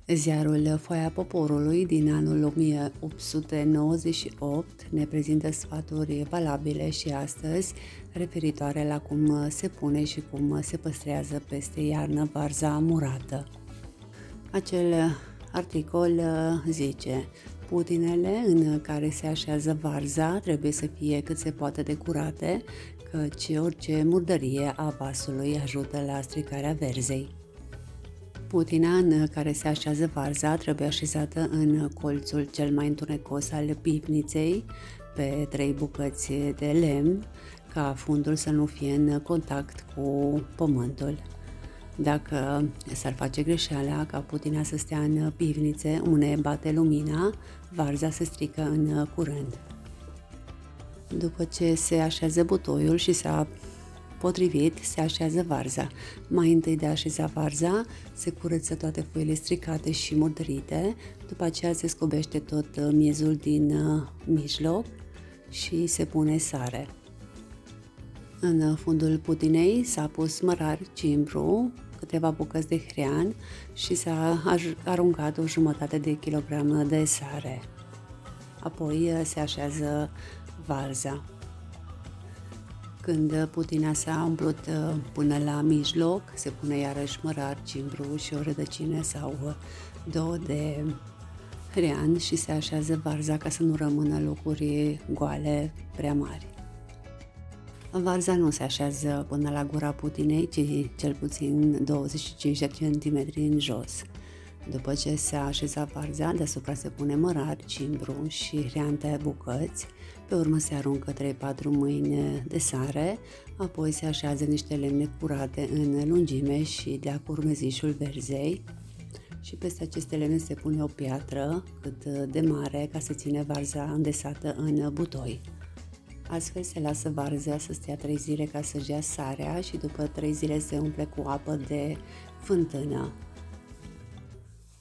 Ziarul Foaia Poporului din anul 1898 ne prezintă sfaturi valabile și astăzi referitoare la cum se pune și cum se păstrează peste iarnă varza murată. Acel articol zice: putinele în care se așează varza trebuie să fie cât se poate de curate, căci orice murdărie a vasului ajută la stricarea verzei. Putina în care se așează varza trebuie așezată în colțul cel mai întunecos al pivniței, pe 3 bucăți de lemn, ca fundul să nu fie în contact cu pământul. Dacă s-ar face greșeala ca putina să stea în pivnițe unde bate lumina, varza se strică în curând. După ce se așează butoiul și s-a potrivit, se așează varza. Mai întâi de a așeza varza, se curăță toate foile stricate și murdărite, după aceea se scobește tot miezul din mijloc și se pune sare. În fundul putinei s-a pus mărar, cimbru, câteva bucăți de hrean și s-a aruncat o jumătate de kilogram de sare. Apoi se așează varza. Când putina s-a umplut până la mijloc, se pune iarăși mărar, cimbru și o rădăcină sau 2 de hrean și se așează varza ca să nu rămână locuri goale prea mari. Varza nu se așează până la gura putinei, ci cel puțin 25 de cm în jos. După ce s-a așezat varza, deasupra se pune mărar, cimbru și hrean pe bucăți, pe urmă se aruncă 3-4 mâini de sare, apoi se așează niște lemne curate în lungime și de-a curmezișul verzei și peste aceste lemne se pune o piatră cât de mare ca să ține varza îndesată în butoi. Astfel se lasă varza să stea 3 zile ca să-și ia sarea și după 3 zile se umple cu apă de fântână.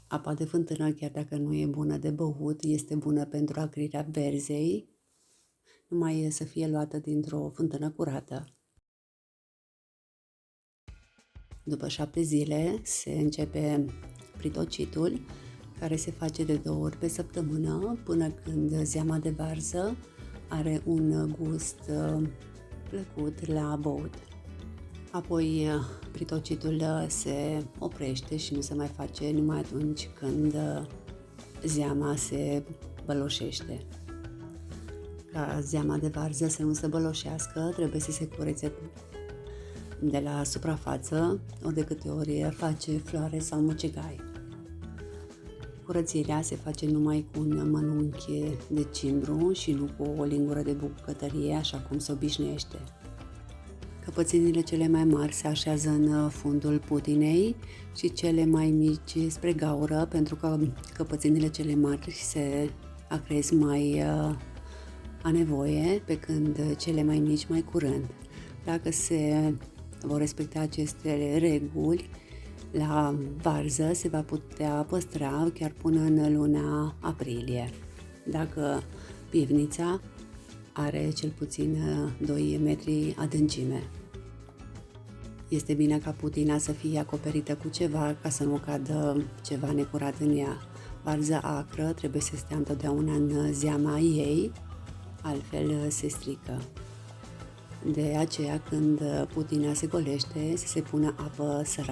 Apa de fântână, chiar dacă nu e bună de băut, este bună pentru acrirea verzei, numai să fie luată dintr-o fântână curată. După 7 zile se începe pritocitul, care se face de 2 ori pe săptămână, până când zeama de varză are un gust plăcut la băut. Apoi pritocitul se oprește și nu se mai face numai atunci când zeama se băloșește. Ca zeama de varză să nu se băloșească, trebuie să se curețe de la suprafață, ori de câte ori face floare sau mucegai. Curățirea se face numai cu un mănunchi de cimbru și nu cu o lingură de bucătărie, așa cum se obișnuiește. Căpățânile cele mai mari se așează în fundul putinei și cele mai mici spre gaură, pentru că căpățânile cele mari se acrez mai a nevoie, pe când cele mai mici mai curând. Dacă se vor respecta aceste reguli, la varză se va putea păstra chiar până în luna aprilie, dacă pivnița are cel puțin 2 metri adâncime. Este bine ca putina să fie acoperită cu ceva ca să nu cadă ceva necurat în ea. Varza acră trebuie să stea întotdeauna în zeama ei, altfel se strică. De aceea, când putina se golește, să se pună apă sărată.